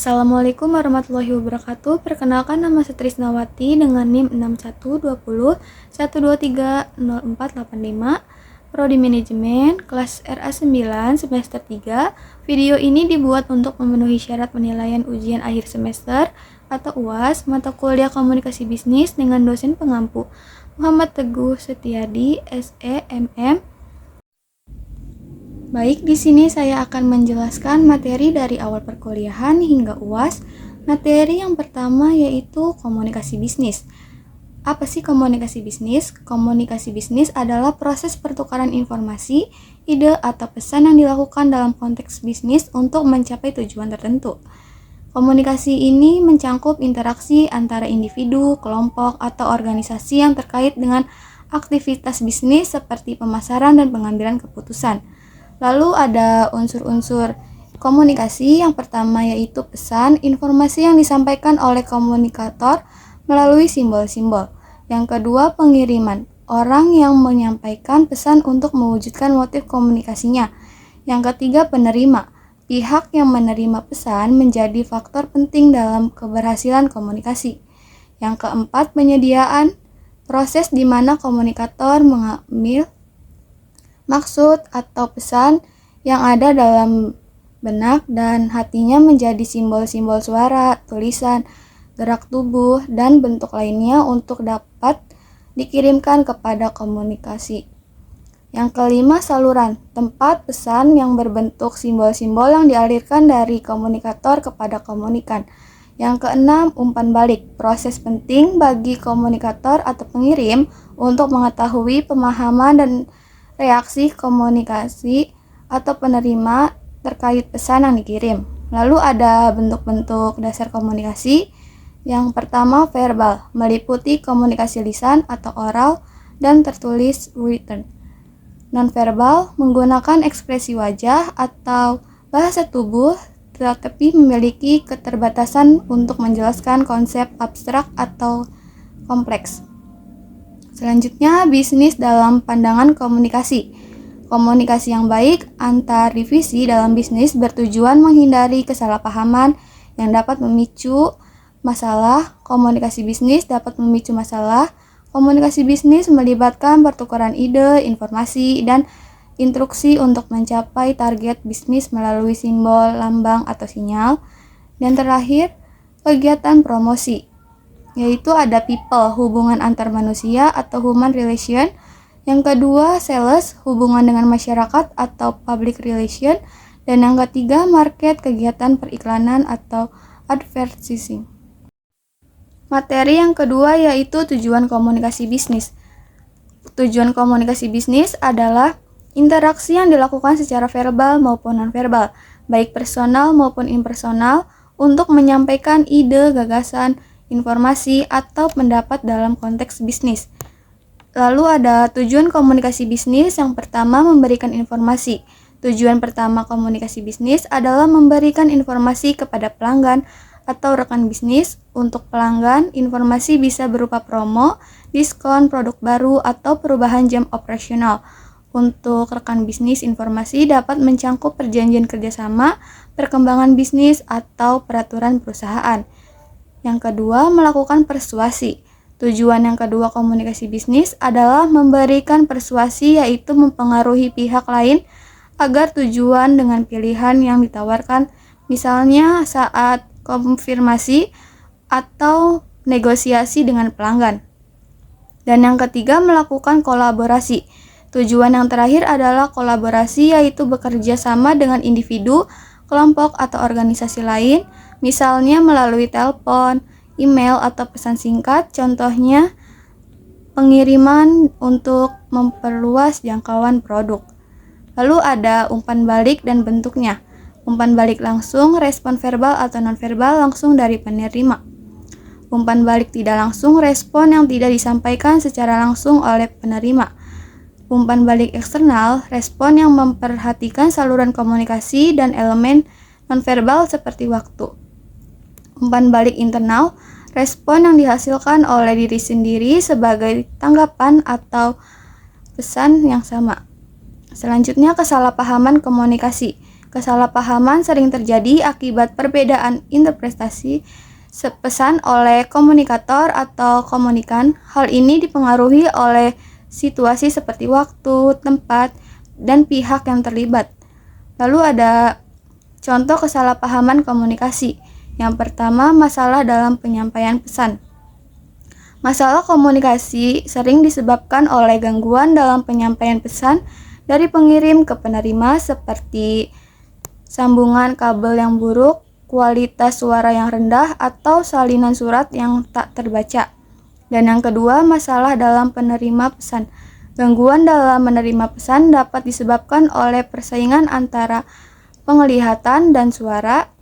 Assalamualaikum warahmatullahi wabarakatuh. Perkenalkan, nama saya Trisnawati dengan NIM 612012304045, Prodi Manajemen, kelas RA9 semester 3. Video ini dibuat untuk memenuhi syarat penilaian ujian akhir semester atau UAS mata kuliah Komunikasi Bisnis dengan dosen pengampu Muhammad Teguh Setiadi, SE, MM. Baik, di sini saya akan menjelaskan materi dari awal perkuliahan hingga UAS. Materi yang pertama yaitu komunikasi bisnis. Apa sih komunikasi bisnis? Komunikasi bisnis adalah proses pertukaran informasi, ide, atau pesan yang dilakukan dalam konteks bisnis untuk mencapai tujuan tertentu. Komunikasi ini mencangkup interaksi antara individu, kelompok, atau organisasi yang terkait dengan aktivitas bisnis seperti pemasaran dan pengambilan keputusan. Lalu ada unsur-unsur komunikasi. Yang pertama yaitu pesan, informasi yang disampaikan oleh komunikator melalui simbol-simbol. Yang kedua, pengiriman, orang yang menyampaikan pesan untuk mewujudkan motif komunikasinya. Yang ketiga, penerima, pihak yang menerima pesan menjadi faktor penting dalam keberhasilan komunikasi. Yang keempat, penyediaan, proses di mana komunikator mengambil maksud atau pesan yang ada dalam benak dan hatinya menjadi simbol-simbol suara, tulisan, gerak tubuh, dan bentuk lainnya untuk dapat dikirimkan kepada komunikasi. Yang kelima, saluran, tempat pesan yang berbentuk simbol-simbol yang dialirkan dari komunikator kepada komunikan. Yang keenam, umpan balik, proses penting bagi komunikator atau pengirim untuk mengetahui pemahaman dan reaksi komunikasi atau penerima terkait pesan yang dikirim. Lalu ada bentuk-bentuk dasar komunikasi. Yang pertama, verbal, meliputi komunikasi lisan atau oral dan tertulis written. Nonverbal, menggunakan ekspresi wajah atau bahasa tubuh tetapi memiliki keterbatasan untuk menjelaskan konsep abstrak atau kompleks. Selanjutnya, bisnis dalam pandangan komunikasi. Komunikasi yang baik antar divisi dalam bisnis bertujuan menghindari kesalahpahaman yang dapat memicu masalah. Komunikasi bisnis dapat memicu masalah. Komunikasi bisnis melibatkan pertukaran ide, informasi, dan instruksi untuk mencapai target bisnis melalui simbol, lambang, atau sinyal. Dan terakhir, kegiatan promosi, yaitu ada people, hubungan antar manusia atau human relation. Yang kedua, sales, hubungan dengan masyarakat atau public relation. Dan yang ketiga, market, kegiatan periklanan atau advertising. Materi yang kedua yaitu tujuan komunikasi bisnis. Tujuan komunikasi bisnis adalah interaksi yang dilakukan secara verbal maupun nonverbal, baik personal maupun impersonal, untuk menyampaikan ide, gagasan, informasi, atau pendapat dalam konteks bisnis. Lalu ada tujuan komunikasi bisnis. Yang pertama, memberikan informasi. Tujuan pertama komunikasi bisnis adalah memberikan informasi kepada pelanggan atau rekan bisnis. Untuk pelanggan, informasi bisa berupa promo, diskon, produk baru, atau perubahan jam operasional. Untuk rekan bisnis, informasi dapat mencangkup perjanjian kerjasama, perkembangan bisnis, atau peraturan perusahaan. Yang kedua, melakukan persuasi. Tujuan yang kedua komunikasi bisnis adalah memberikan persuasi, yaitu mempengaruhi pihak lain agar tujuan dengan pilihan yang ditawarkan, misalnya saat konfirmasi atau negosiasi dengan pelanggan. Dan yang ketiga, melakukan kolaborasi. Tujuan yang terakhir adalah kolaborasi, yaitu bekerja sama dengan individu, kelompok, atau organisasi lain, misalnya melalui telepon, email, atau pesan singkat. Contohnya, pengiriman untuk memperluas jangkauan produk. Lalu ada umpan balik dan bentuknya. Umpan balik langsung, respon verbal atau nonverbal langsung dari penerima. Umpan balik tidak langsung, respon yang tidak disampaikan secara langsung oleh penerima. Umpan balik eksternal, respon yang memperhatikan saluran komunikasi dan elemen nonverbal seperti waktu. Umpan balik internal, respon yang dihasilkan oleh diri sendiri sebagai tanggapan atau pesan yang sama. Selanjutnya, kesalahpahaman komunikasi. Kesalahpahaman sering terjadi akibat perbedaan interpretasi pesan oleh komunikator atau komunikan. Hal ini dipengaruhi oleh situasi seperti waktu, tempat, dan pihak yang terlibat. Lalu ada contoh kesalahpahaman komunikasi. Yang pertama, masalah dalam penyampaian pesan. Masalah komunikasi sering disebabkan oleh gangguan dalam penyampaian pesan dari pengirim ke penerima seperti sambungan kabel yang buruk, kualitas suara yang rendah, atau salinan surat yang tak terbaca. Dan yang kedua, masalah dalam penerima pesan. Gangguan dalam menerima pesan dapat disebabkan oleh persaingan antara penglihatan dan suara,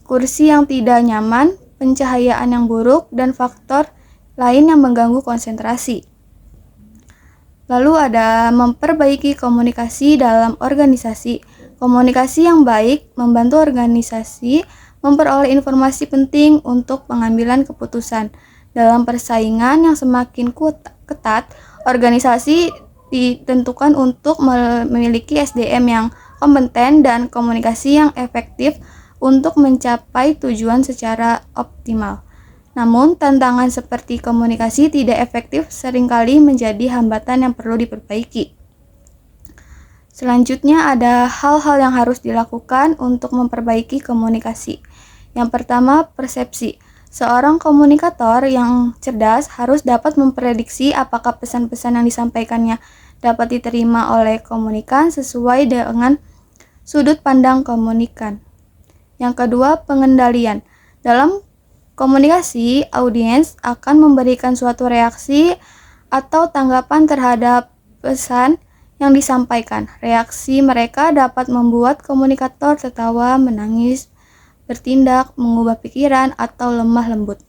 kursi yang tidak nyaman, pencahayaan yang buruk, dan faktor lain yang mengganggu konsentrasi. Lalu ada memperbaiki komunikasi dalam organisasi. Komunikasi yang baik membantu organisasi memperoleh informasi penting untuk pengambilan keputusan. Dalam persaingan yang semakin ketat, organisasi ditentukan untuk memiliki SDM yang kompeten dan komunikasi yang efektif untuk mencapai tujuan secara optimal. Namun, tantangan seperti komunikasi tidak efektif seringkali menjadi hambatan yang perlu diperbaiki. Selanjutnya ada hal-hal yang harus dilakukan untuk memperbaiki komunikasi. Yang pertama, persepsi. Seorang komunikator yang cerdas harus dapat memprediksi apakah pesan-pesan yang disampaikannya dapat diterima oleh komunikan sesuai dengan sudut pandang komunikan. Yang kedua, pengendalian. Dalam komunikasi, audiens akan memberikan suatu reaksi atau tanggapan terhadap pesan yang disampaikan. Reaksi mereka dapat membuat komunikator tertawa, menangis, bertindak, mengubah pikiran, atau lemah lembut.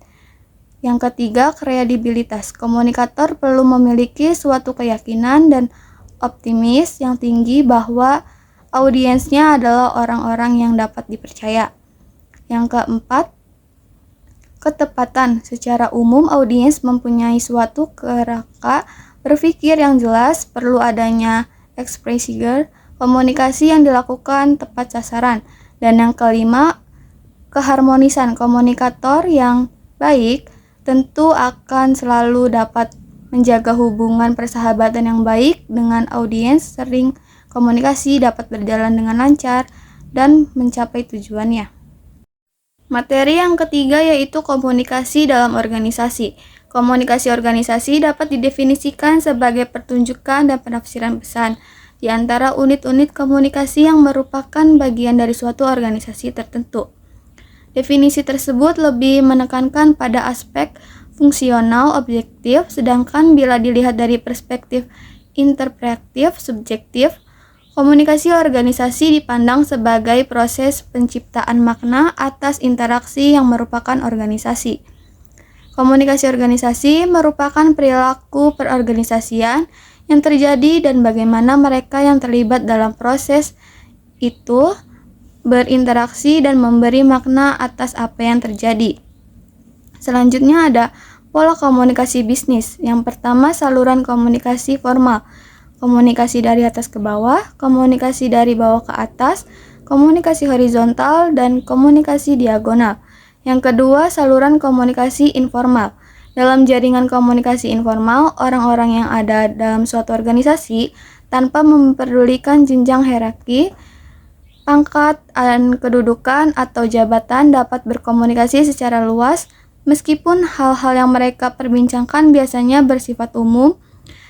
Yang ketiga, kredibilitas. Komunikator perlu memiliki suatu keyakinan dan optimis yang tinggi bahwa audiensnya adalah orang-orang yang dapat dipercaya. Yang keempat, ketepatan. Secara umum, audiens mempunyai suatu kerangka berpikir yang jelas, perlu adanya ekspresi komunikasi yang dilakukan tepat sasaran. Dan yang kelima, keharmonisan. Komunikator yang baik tentu akan selalu dapat menjaga hubungan persahabatan yang baik dengan audiens. Sering komunikasi dapat berjalan dengan lancar dan mencapai tujuannya. Materi yang ketiga yaitu komunikasi dalam organisasi. Komunikasi organisasi dapat didefinisikan sebagai pertunjukan dan penafsiran pesan di antara unit-unit komunikasi yang merupakan bagian dari suatu organisasi tertentu. Definisi tersebut lebih menekankan pada aspek fungsional objektif, sedangkan bila dilihat dari perspektif interpretif subjektif, komunikasi organisasi dipandang sebagai proses penciptaan makna atas interaksi yang merupakan organisasi. Komunikasi organisasi merupakan perilaku perorganisasian yang terjadi dan bagaimana mereka yang terlibat dalam proses itu berinteraksi dan memberi makna atas apa yang terjadi. Selanjutnya ada pola komunikasi bisnis. Yang pertama, saluran komunikasi formal. Komunikasi dari atas ke bawah, komunikasi dari bawah ke atas, komunikasi horizontal, dan komunikasi diagonal. Yang kedua, saluran komunikasi informal. Dalam jaringan komunikasi informal, orang-orang yang ada dalam suatu organisasi tanpa memperdulikan jenjang hierarki, pangkat, dan kedudukan atau jabatan dapat berkomunikasi secara luas, meskipun hal-hal yang mereka perbincangkan biasanya bersifat umum,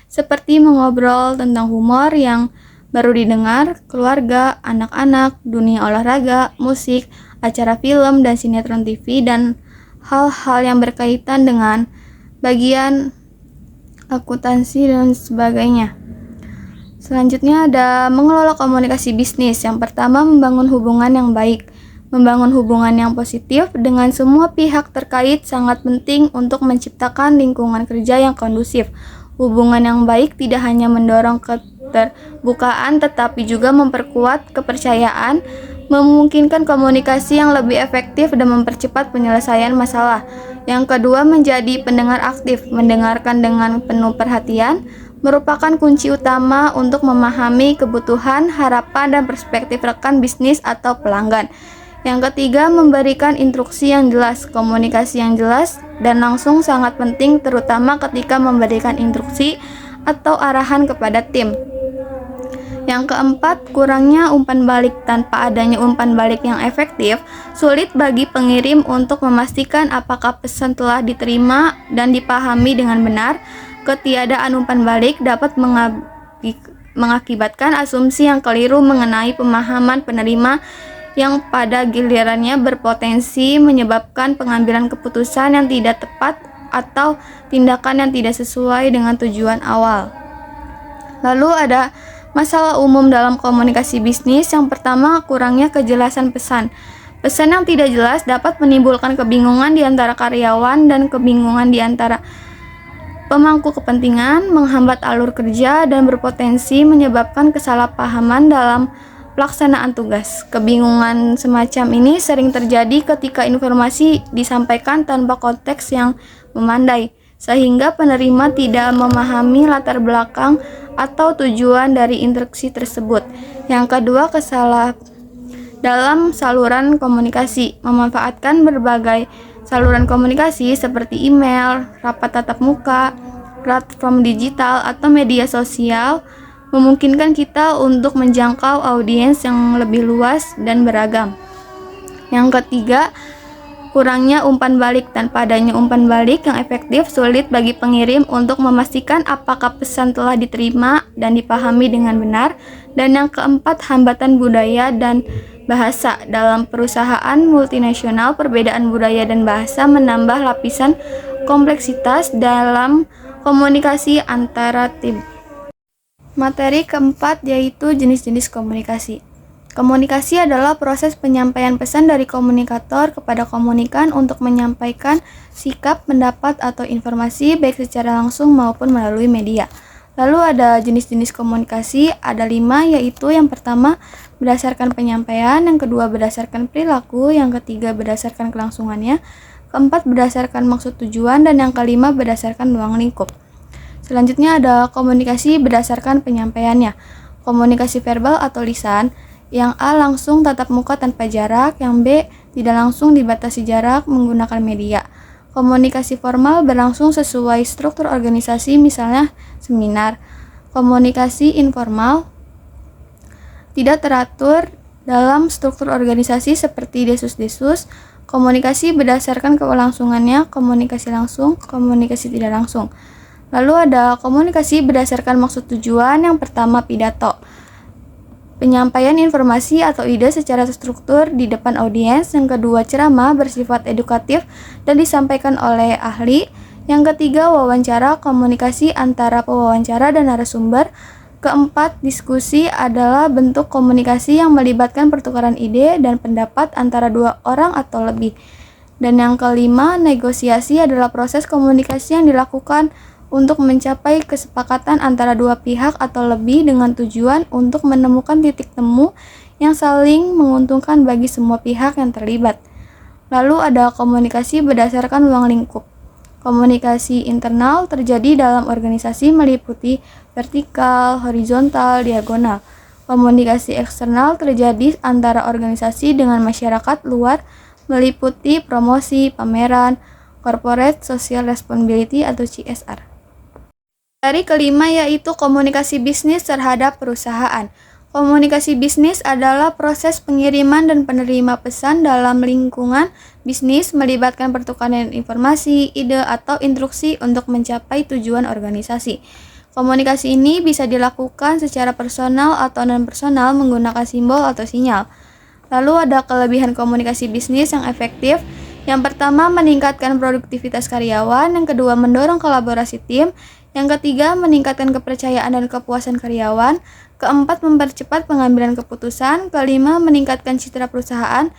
seperti mengobrol tentang humor yang baru didengar, keluarga, anak-anak, dunia olahraga, musik, acara film dan sinetron TV, dan hal-hal yang berkaitan dengan bagian akuntansi dan sebagainya. Selanjutnya ada mengelola komunikasi bisnis. Yang pertama, membangun hubungan yang baik. Membangun hubungan yang positif dengan semua pihak terkait sangat penting untuk menciptakan lingkungan kerja yang kondusif. Hubungan yang baik tidak hanya mendorong keterbukaan tetapi juga memperkuat kepercayaan, memungkinkan komunikasi yang lebih efektif dan mempercepat penyelesaian masalah. Yang kedua, menjadi pendengar aktif, mendengarkan dengan penuh perhatian, merupakan kunci utama untuk memahami kebutuhan, harapan, dan perspektif rekan bisnis atau pelanggan. Yang ketiga, memberikan instruksi yang jelas. Komunikasi yang jelas dan langsung sangat penting, terutama ketika memberikan instruksi atau arahan kepada tim. Yang keempat, kurangnya umpan balik. Tanpa adanya umpan balik yang efektif, sulit bagi pengirim untuk memastikan apakah pesan telah diterima dan dipahami dengan benar. Ketiadaan umpan balik dapat mengakibatkan asumsi yang keliru mengenai pemahaman penerima, yang pada gilirannya berpotensi menyebabkan pengambilan keputusan yang tidak tepat atau tindakan yang tidak sesuai dengan tujuan awal. Lalu ada masalah umum dalam komunikasi bisnis. Yang pertama, kurangnya kejelasan pesan. Pesan yang tidak jelas dapat menimbulkan kebingungan di antara karyawan dan kebingungan di antara pemangku kepentingan, menghambat alur kerja, dan berpotensi menyebabkan kesalahpahaman dalam pelaksanaan tugas. Kebingungan semacam ini sering terjadi ketika informasi disampaikan tanpa konteks yang memandai, sehingga penerima tidak memahami latar belakang atau tujuan dari instruksi tersebut. Yang kedua, dalam saluran komunikasi. Memanfaatkan berbagai saluran komunikasi seperti email, rapat tatap muka, platform digital, atau media sosial memungkinkan kita untuk menjangkau audiens yang lebih luas dan beragam. Yang ketiga, kurangnya umpan balik. Tanpa adanya umpan balik yang efektif, sulit bagi pengirim untuk memastikan apakah pesan telah diterima dan dipahami dengan benar. Dan yang keempat, hambatan budaya dan bahasa. Dalam perusahaan multinasional, perbedaan budaya dan bahasa menambah lapisan kompleksitas dalam komunikasi antara tim. Materi keempat yaitu jenis-jenis komunikasi. Komunikasi adalah proses penyampaian pesan dari komunikator kepada komunikan untuk menyampaikan sikap, pendapat, atau informasi baik secara langsung maupun melalui media. Lalu ada jenis-jenis komunikasi, ada 5, yaitu yang pertama berdasarkan penyampaian, yang kedua berdasarkan perilaku, yang ketiga berdasarkan kelangsungannya, keempat berdasarkan maksud tujuan, dan yang kelima berdasarkan ruang lingkup. Selanjutnya ada komunikasi berdasarkan penyampaiannya. Komunikasi verbal atau lisan, yang A langsung tatap muka tanpa jarak, yang B tidak langsung dibatasi jarak menggunakan media. Komunikasi formal berlangsung sesuai struktur organisasi, misalnya seminar. Komunikasi informal tidak teratur dalam struktur organisasi seperti desus-desus. Komunikasi berdasarkan kelangsungannya, komunikasi langsung, komunikasi tidak langsung. Lalu ada komunikasi berdasarkan maksud tujuan. Yang pertama, pidato. Penyampaian informasi atau ide secara terstruktur di depan audiens. Yang kedua, ceramah bersifat edukatif dan disampaikan oleh ahli. Yang ketiga, wawancara, komunikasi antara pewawancara dan narasumber. Keempat, diskusi adalah bentuk komunikasi yang melibatkan pertukaran ide dan pendapat antara dua orang atau lebih. Dan yang kelima, negosiasi adalah proses komunikasi yang dilakukan untuk mencapai kesepakatan antara dua pihak atau lebih dengan tujuan untuk menemukan titik temu yang saling menguntungkan bagi semua pihak yang terlibat. Lalu ada komunikasi berdasarkan ruang lingkup. Komunikasi internal terjadi dalam organisasi meliputi vertikal, horizontal, diagonal. Komunikasi eksternal terjadi antara organisasi dengan masyarakat luar meliputi promosi, pameran, corporate social responsibility atau CSR. Dari kelima yaitu komunikasi bisnis terhadap perusahaan. Komunikasi bisnis adalah proses pengiriman dan penerima pesan dalam lingkungan bisnis melibatkan pertukaran informasi, ide, atau instruksi untuk mencapai tujuan organisasi. Komunikasi ini bisa dilakukan secara personal atau non-personal menggunakan simbol atau sinyal. Lalu ada kelebihan komunikasi bisnis yang efektif. Yang pertama, meningkatkan produktivitas karyawan. Yang kedua, mendorong kolaborasi tim. Yang ketiga, meningkatkan kepercayaan dan kepuasan karyawan. Keempat, mempercepat pengambilan keputusan. Kelima, meningkatkan citra perusahaan.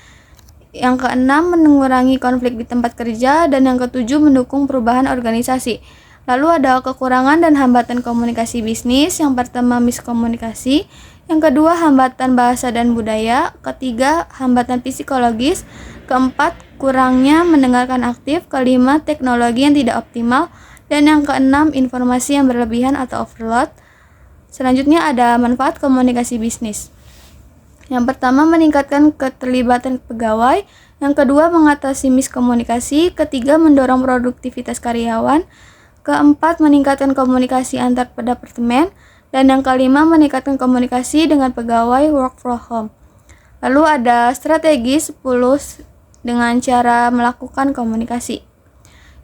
Yang keenam, mengurangi konflik di tempat kerja. Dan yang ketujuh, mendukung perubahan organisasi. Lalu ada kekurangan dan hambatan komunikasi bisnis. Yang pertama, miskomunikasi. Yang kedua, hambatan bahasa dan budaya. Ketiga, hambatan psikologis. Keempat, kurangnya mendengarkan aktif. Kelima, teknologi yang tidak optimal. Dan yang keenam, informasi yang berlebihan atau overload. Selanjutnya ada manfaat komunikasi bisnis. Yang pertama, meningkatkan keterlibatan pegawai. Yang kedua, mengatasi miskomunikasi. Ketiga, mendorong produktivitas karyawan. Keempat, meningkatkan komunikasi antar departemen. Dan yang kelima, meningkatkan komunikasi dengan pegawai work from home. Lalu ada strategi 10 dengan cara melakukan komunikasi.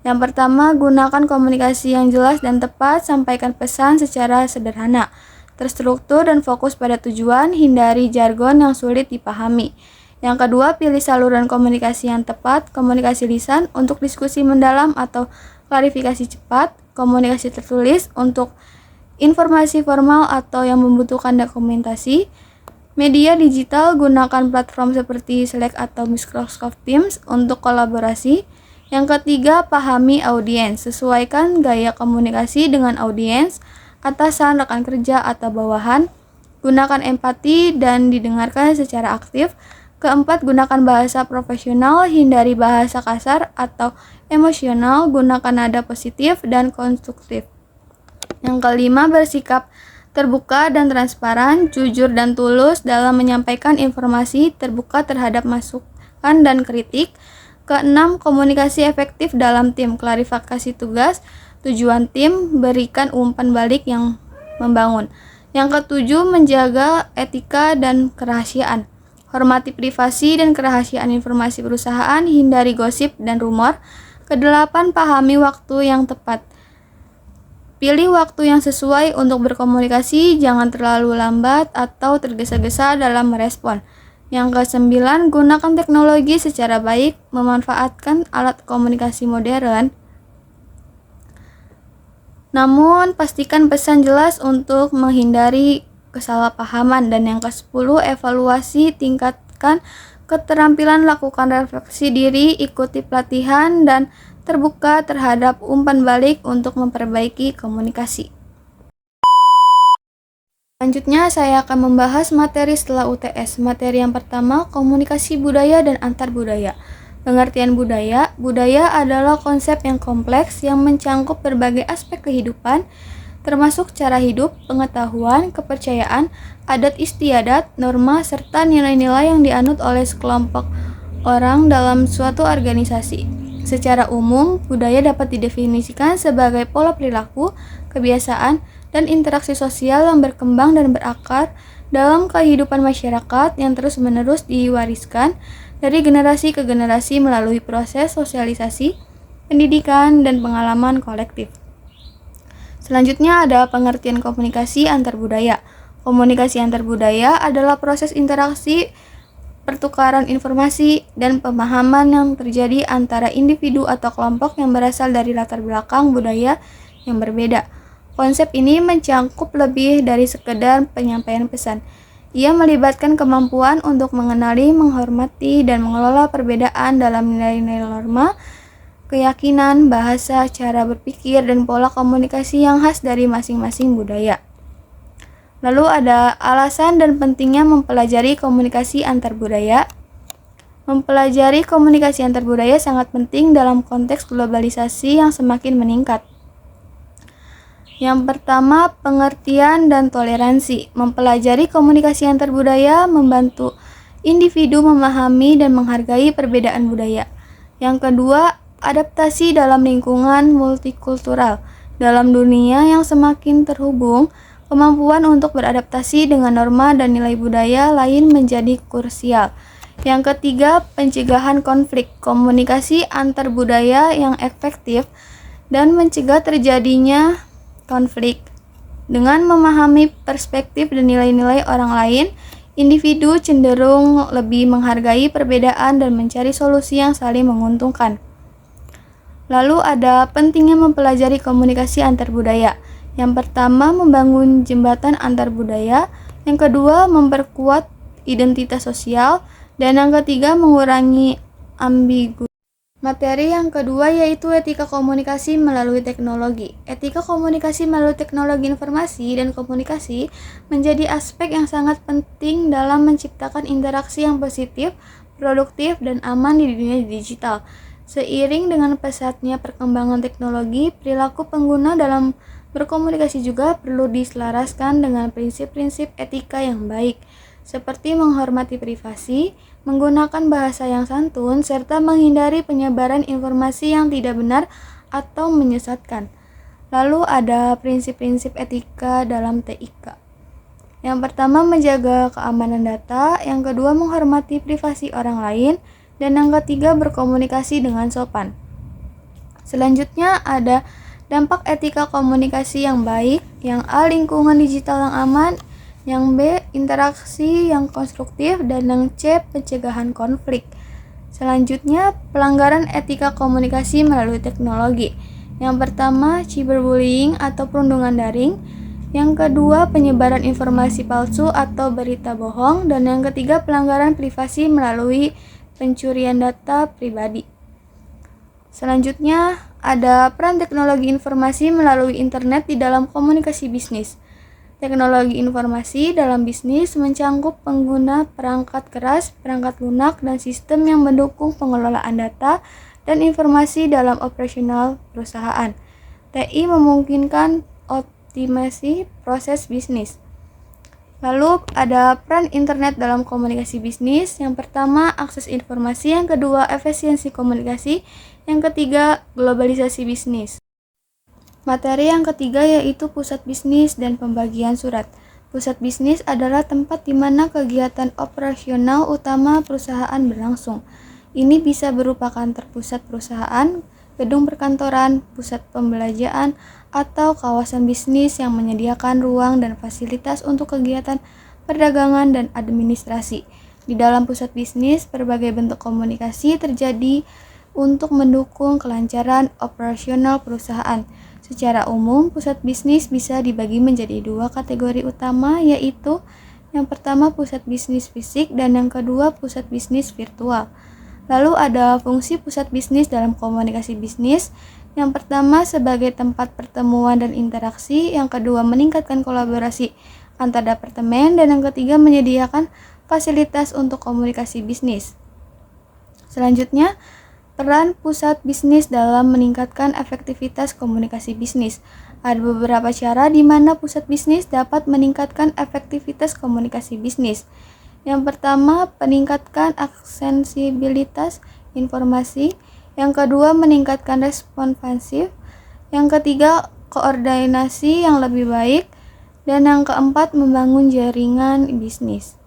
Yang pertama, gunakan komunikasi yang jelas dan tepat, sampaikan pesan secara sederhana, terstruktur dan fokus pada tujuan, hindari jargon yang sulit dipahami. Yang kedua, pilih saluran komunikasi yang tepat, komunikasi lisan untuk diskusi mendalam atau klarifikasi cepat, komunikasi tertulis untuk informasi formal atau yang membutuhkan dokumentasi. Media digital, gunakan platform seperti Slack atau Microsoft Teams untuk kolaborasi. Yang ketiga, pahami audiens. Sesuaikan gaya komunikasi dengan audiens, atasan, rekan kerja, atau bawahan. Gunakan empati dan didengarkan secara aktif. Keempat, gunakan bahasa profesional, hindari bahasa kasar atau emosional, gunakan nada positif dan konstruktif. Yang kelima, bersikap terbuka dan transparan, jujur dan tulus dalam menyampaikan informasi, terbuka terhadap masukan dan kritik. Keenam, komunikasi efektif dalam tim, klarifikasi tugas, tujuan tim, berikan umpan balik yang membangun. Yang ketujuh, menjaga etika dan kerahasiaan. Hormati privasi dan kerahasiaan informasi perusahaan, hindari gosip dan rumor. Kedelapan, pahami waktu yang tepat. Pilih waktu yang sesuai untuk berkomunikasi, jangan terlalu lambat atau tergesa-gesa dalam merespon. Yang kesembilan, gunakan teknologi secara baik, memanfaatkan alat komunikasi modern. Namun, pastikan pesan jelas untuk menghindari kesalahpahaman. Dan yang ke-10, evaluasi, tingkatkan keterampilan, lakukan refleksi diri, ikuti pelatihan, dan terbuka terhadap umpan balik untuk memperbaiki komunikasi. Selanjutnya, saya akan membahas materi setelah UTS. Materi yang pertama, komunikasi budaya dan antar budaya. Pengertian budaya. Budaya adalah konsep yang kompleks yang mencangkup berbagai aspek kehidupan, termasuk cara hidup, pengetahuan, kepercayaan, adat istiadat, norma, serta nilai-nilai yang dianut oleh sekelompok orang dalam suatu organisasi. Secara umum, budaya dapat didefinisikan sebagai pola perilaku, kebiasaan, dan interaksi sosial yang berkembang dan berakar dalam kehidupan masyarakat yang terus-menerus diwariskan dari generasi ke generasi melalui proses sosialisasi, pendidikan, dan pengalaman kolektif. Selanjutnya ada pengertian komunikasi antar budaya. Komunikasi antar budaya adalah proses interaksi, pertukaran informasi, dan pemahaman yang terjadi antara individu atau kelompok yang berasal dari latar belakang budaya yang berbeda. Konsep ini mencangkup lebih dari sekedar penyampaian pesan. Ia melibatkan kemampuan untuk mengenali, menghormati, dan mengelola perbedaan dalam nilai-nilai norma, keyakinan, bahasa, cara berpikir, dan pola komunikasi yang khas dari masing-masing budaya. Lalu ada alasan dan pentingnya mempelajari komunikasi antar budaya. Mempelajari komunikasi antar budaya sangat penting dalam konteks globalisasi yang semakin meningkat. Yang pertama, pengertian dan toleransi. Mempelajari komunikasi antar budaya membantu individu memahami dan menghargai perbedaan budaya. Yang kedua, adaptasi dalam lingkungan multikultural. Dalam dunia yang semakin terhubung, kemampuan untuk beradaptasi dengan norma dan nilai budaya lain menjadi krusial. Yang ketiga, pencegahan konflik. Komunikasi antar budaya yang efektif dan mencegah terjadinya konflik. Dengan memahami perspektif dan nilai-nilai orang lain, individu cenderung lebih menghargai perbedaan dan mencari solusi yang saling menguntungkan. Lalu ada pentingnya mempelajari komunikasi antar budaya. Yang pertama, membangun jembatan antar budaya. Yang kedua, memperkuat identitas sosial. Dan yang ketiga, mengurangi ambigu. Materi yang kedua yaitu etika komunikasi melalui teknologi. Etika komunikasi melalui teknologi informasi dan komunikasi menjadi aspek yang sangat penting dalam menciptakan interaksi yang positif, produktif, dan aman di dunia digital. Seiring dengan pesatnya perkembangan teknologi, perilaku pengguna dalam berkomunikasi juga perlu diselaraskan dengan prinsip-prinsip etika yang baik, seperti menghormati privasi, menggunakan bahasa yang santun, serta menghindari penyebaran informasi yang tidak benar atau menyesatkan. Lalu ada prinsip-prinsip etika dalam TIK. Yang pertama, menjaga keamanan data, yang kedua, menghormati privasi orang lain, dan yang ketiga, berkomunikasi dengan sopan. Selanjutnya ada dampak etika komunikasi yang baik, yang A, lingkungan digital yang aman, yang B, interaksi yang konstruktif, dan yang C, pencegahan konflik. Selanjutnya, pelanggaran etika komunikasi melalui teknologi. Yang pertama, cyberbullying atau perundungan daring. Yang kedua, penyebaran informasi palsu atau berita bohong. Dan yang ketiga, pelanggaran privasi melalui pencurian data pribadi. Selanjutnya, ada peran teknologi informasi melalui internet di dalam komunikasi bisnis. Teknologi informasi dalam bisnis mencangkup pengguna perangkat keras, perangkat lunak, dan sistem yang mendukung pengelolaan data dan informasi dalam operasional perusahaan. TI memungkinkan optimasi proses bisnis. Lalu ada peran internet dalam komunikasi bisnis. Yang pertama, akses informasi. Yang kedua, efisiensi komunikasi. Yang ketiga, globalisasi bisnis. Materi yang ketiga yaitu pusat bisnis dan pembagian surat. Pusat bisnis adalah tempat di mana kegiatan operasional utama perusahaan berlangsung. Ini bisa berupa kantor pusat perusahaan, gedung perkantoran, pusat pembelanjaan, atau kawasan bisnis yang menyediakan ruang dan fasilitas untuk kegiatan perdagangan dan administrasi. Di dalam pusat bisnis, berbagai bentuk komunikasi terjadi untuk mendukung kelancaran operasional perusahaan. Secara umum, pusat bisnis bisa dibagi menjadi dua kategori utama, yaitu yang pertama pusat bisnis fisik dan yang kedua pusat bisnis virtual. Lalu ada fungsi pusat bisnis dalam komunikasi bisnis. Yang pertama sebagai tempat pertemuan dan interaksi, yang kedua meningkatkan kolaborasi antar departemen, dan yang ketiga menyediakan fasilitas untuk komunikasi bisnis. Selanjutnya, peran pusat bisnis dalam meningkatkan efektivitas komunikasi bisnis. Ada beberapa cara di mana pusat bisnis dapat meningkatkan efektivitas komunikasi bisnis. Yang pertama, meningkatkan aksesibilitas informasi. Yang kedua, meningkatkan responsif. Yang ketiga, koordinasi yang lebih baik. Dan yang keempat, membangun jaringan bisnis.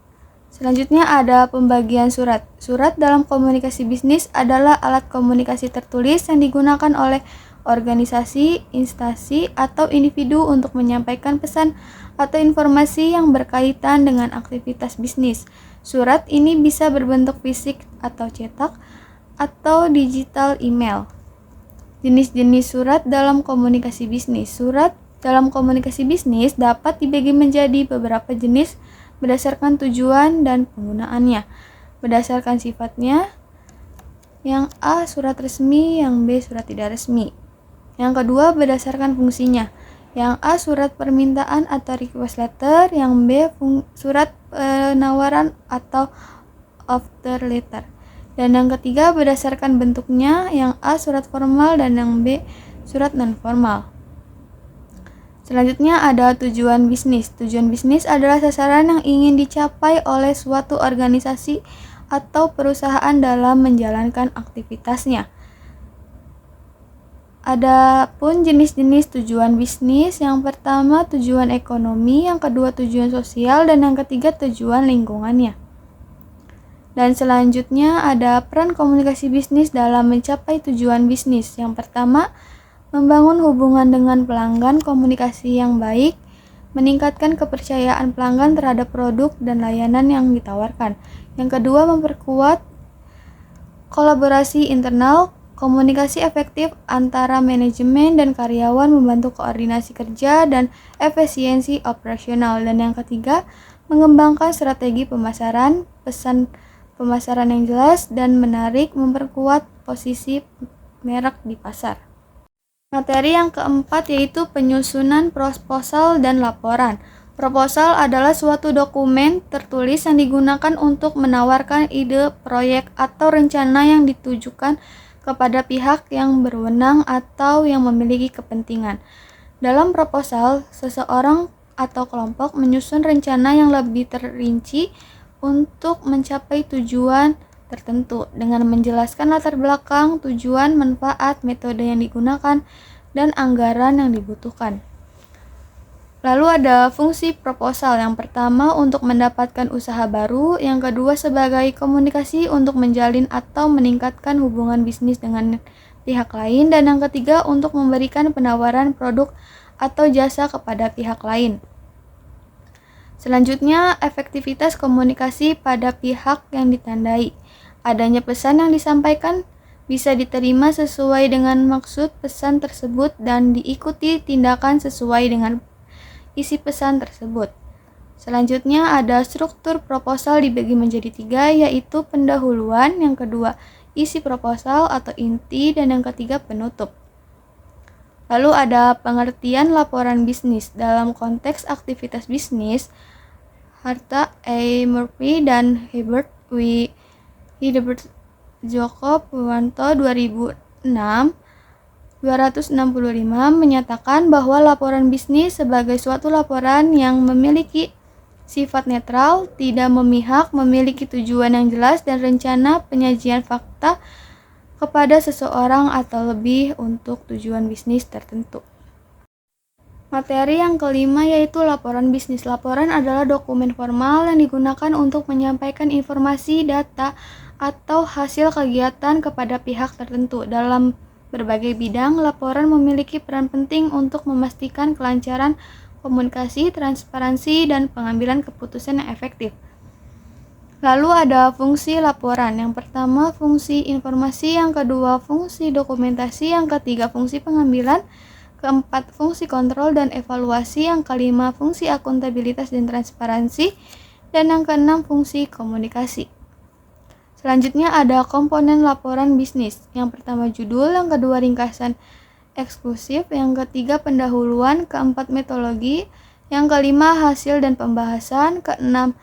Selanjutnya ada pembagian surat. Surat dalam komunikasi bisnis adalah alat komunikasi tertulis yang digunakan oleh organisasi, instansi, atau individu untuk menyampaikan pesan atau informasi yang berkaitan dengan aktivitas bisnis. Surat ini bisa berbentuk fisik atau cetak, atau digital email. Jenis-jenis surat dalam komunikasi bisnis. Surat dalam komunikasi bisnis dapat dibagi menjadi beberapa jenis berdasarkan tujuan dan penggunaannya. Berdasarkan sifatnya, yang A surat resmi, yang B surat tidak resmi. Yang kedua berdasarkan fungsinya. Yang A surat permintaan atau request letter, yang B surat penawaran atau offer letter. Dan yang ketiga berdasarkan bentuknya, yang A surat formal dan yang B surat non-formal. Selanjutnya ada tujuan bisnis. Tujuan bisnis adalah sasaran yang ingin dicapai oleh suatu organisasi atau perusahaan dalam menjalankan aktivitasnya. Adapun jenis-jenis tujuan bisnis, yang pertama tujuan ekonomi, yang kedua tujuan sosial, dan yang ketiga tujuan lingkungannya. Dan selanjutnya ada peran komunikasi bisnis dalam mencapai tujuan bisnis. Yang pertama, membangun hubungan dengan pelanggan, komunikasi yang baik, meningkatkan kepercayaan pelanggan terhadap produk dan layanan yang ditawarkan. Yang kedua, memperkuat kolaborasi internal, komunikasi efektif antara manajemen dan karyawan, membantu koordinasi kerja dan efisiensi operasional. Dan yang ketiga, mengembangkan strategi pemasaran, pesan pemasaran yang jelas dan menarik, memperkuat posisi merek di pasar. Materi yang keempat yaitu penyusunan proposal dan laporan. Proposal adalah suatu dokumen tertulis yang digunakan untuk menawarkan ide, proyek, atau rencana yang ditujukan kepada pihak yang berwenang atau yang memiliki kepentingan. Dalam proposal, seseorang atau kelompok menyusun rencana yang lebih terrinci untuk mencapai tujuan tertentu dengan menjelaskan latar belakang, tujuan, manfaat, metode yang digunakan, dan anggaran yang dibutuhkan. Lalu ada fungsi proposal, yang pertama untuk mendapatkan usaha baru, yang kedua sebagai komunikasi untuk menjalin atau meningkatkan hubungan bisnis dengan pihak lain, dan yang ketiga untuk memberikan penawaran produk atau jasa kepada pihak lain. Selanjutnya, efektivitas komunikasi pada pihak yang ditandai. Adanya pesan yang disampaikan bisa diterima sesuai dengan maksud pesan tersebut dan diikuti tindakan sesuai dengan isi pesan tersebut. Selanjutnya ada struktur proposal dibagi menjadi 3, yaitu pendahuluan, yang kedua isi proposal atau inti, dan yang ketiga penutup. Lalu ada pengertian laporan bisnis dalam konteks aktivitas bisnis. Harta A. Murphy dan Herbert W. Hidebert Joko Purwanto 2006 265 menyatakan bahwa laporan bisnis sebagai suatu laporan yang memiliki sifat netral, tidak memihak, memiliki tujuan yang jelas, dan rencana penyajian fakta kepada seseorang atau lebih untuk tujuan bisnis tertentu. Materi yang kelima yaitu laporan bisnis. Laporan adalah dokumen formal yang digunakan untuk menyampaikan informasi, data, atau hasil kegiatan kepada pihak tertentu. Dalam berbagai bidang, laporan memiliki peran penting untuk memastikan kelancaran komunikasi, transparansi, dan pengambilan keputusan yang efektif. Lalu ada fungsi laporan. Yang pertama, fungsi informasi, yang kedua, fungsi dokumentasi, yang ketiga, fungsi pengambilan, keempat, fungsi kontrol dan evaluasi, yang kelima, fungsi akuntabilitas dan transparansi, dan yang keenam, fungsi komunikasi. Selanjutnya ada komponen laporan bisnis. Yang pertama judul, yang kedua ringkasan eksklusif, yang ketiga pendahuluan, keempat metodologi, yang kelima hasil dan pembahasan, keenam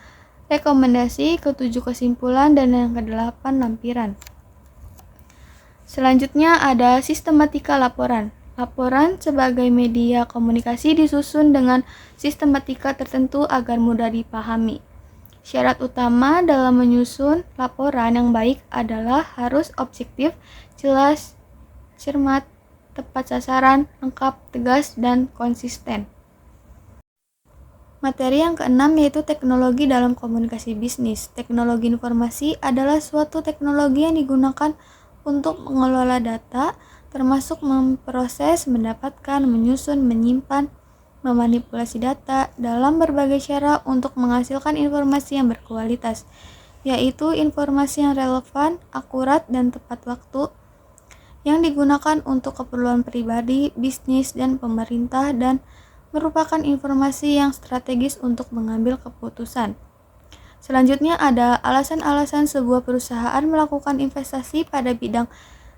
rekomendasi, ketujuh kesimpulan, dan yang kedelapan lampiran. Selanjutnya ada sistematika laporan. Laporan sebagai media komunikasi disusun dengan sistematika tertentu agar mudah dipahami. Syarat utama dalam menyusun laporan yang baik adalah harus objektif, jelas, cermat, tepat sasaran, lengkap, tegas, dan konsisten. Materi yang keenam yaitu teknologi dalam komunikasi bisnis. Teknologi informasi adalah suatu teknologi yang digunakan untuk mengelola data, termasuk memproses, mendapatkan, menyusun, menyimpan, memanipulasi data dalam berbagai cara untuk menghasilkan informasi yang berkualitas, yaitu informasi yang relevan, akurat, dan tepat waktu, yang digunakan untuk keperluan pribadi, bisnis, dan pemerintah, dan merupakan informasi yang strategis untuk mengambil keputusan. Selanjutnya ada alasan-alasan sebuah perusahaan melakukan investasi pada bidang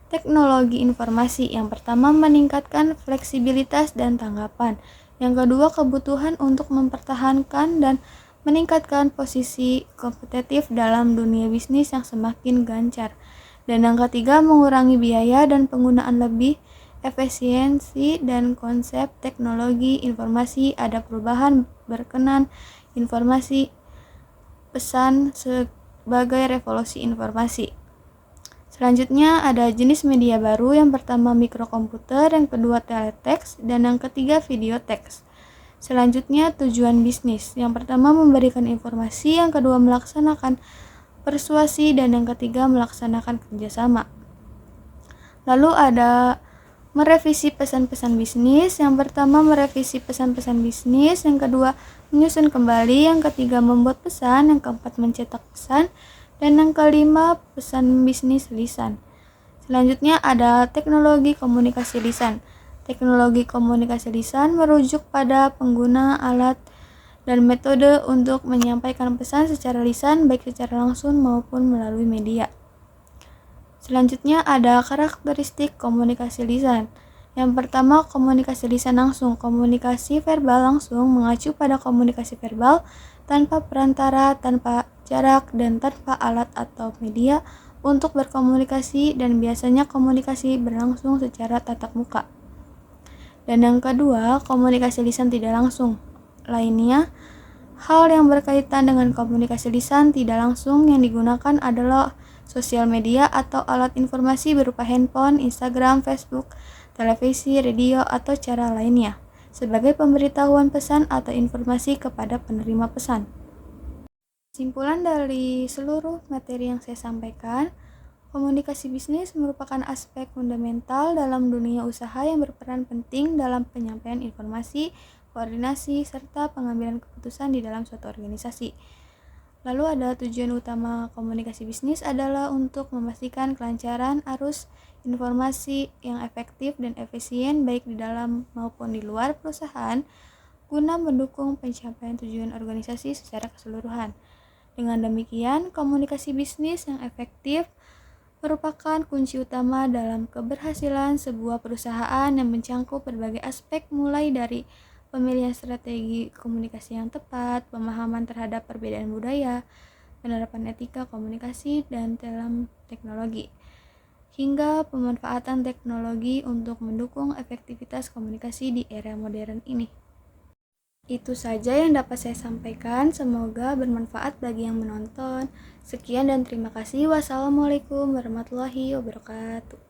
teknologi informasi. Yang pertama, meningkatkan fleksibilitas dan tanggapan. Yang kedua, kebutuhan untuk mempertahankan dan meningkatkan posisi kompetitif dalam dunia bisnis yang semakin gencar. Dan yang ketiga, mengurangi biaya dan penggunaan lebih efisiensi dan konsep teknologi informasi. Ada perubahan berkenan informasi pesan sebagai revolusi informasi. Selanjutnya ada jenis media baru. Yang pertama mikrokomputer, yang kedua teletext, dan yang ketiga video teks. Selanjutnya tujuan bisnis. Yang pertama memberikan informasi, yang kedua melaksanakan persuasi, dan yang ketiga melaksanakan kerjasama. Lalu ada merevisi pesan-pesan bisnis. Yang pertama merevisi pesan-pesan bisnis, yang kedua menyusun kembali, yang ketiga membuat pesan, yang keempat mencetak pesan, dan yang kelima pesan bisnis lisan. Selanjutnya ada teknologi komunikasi lisan. Teknologi komunikasi lisan merujuk pada pengguna alat dan metode untuk menyampaikan pesan secara lisan, baik secara langsung maupun melalui media. Selanjutnya ada karakteristik komunikasi lisan. Yang pertama, komunikasi lisan langsung. Komunikasi verbal langsung mengacu pada komunikasi verbal tanpa perantara, tanpa jarak, dan tanpa alat atau media untuk berkomunikasi dan biasanya komunikasi berlangsung secara tatap muka. Dan yang kedua, komunikasi lisan tidak langsung. Lainnya, hal yang berkaitan dengan komunikasi lisan tidak langsung yang digunakan adalah sosial media atau alat informasi berupa handphone, Instagram, Facebook, televisi, radio, atau cara lainnya, sebagai pemberitahuan pesan atau informasi kepada penerima pesan. Kesimpulan dari seluruh materi yang saya sampaikan, komunikasi bisnis merupakan aspek fundamental dalam dunia usaha yang berperan penting dalam penyampaian informasi, koordinasi, serta pengambilan keputusan di dalam suatu organisasi. Lalu ada tujuan utama komunikasi bisnis adalah untuk memastikan kelancaran arus informasi yang efektif dan efisien baik di dalam maupun di luar perusahaan guna mendukung pencapaian tujuan organisasi secara keseluruhan. Dengan demikian, komunikasi bisnis yang efektif merupakan kunci utama dalam keberhasilan sebuah perusahaan yang mencangkup berbagai aspek mulai dari pemilihan strategi komunikasi yang tepat, pemahaman terhadap perbedaan budaya, penerapan etika komunikasi dan dalam teknologi, hingga pemanfaatan teknologi untuk mendukung efektivitas komunikasi di era modern ini. Itu saja yang dapat saya sampaikan, semoga bermanfaat bagi yang menonton. Sekian dan terima kasih. Wassalamualaikum warahmatullahi wabarakatuh.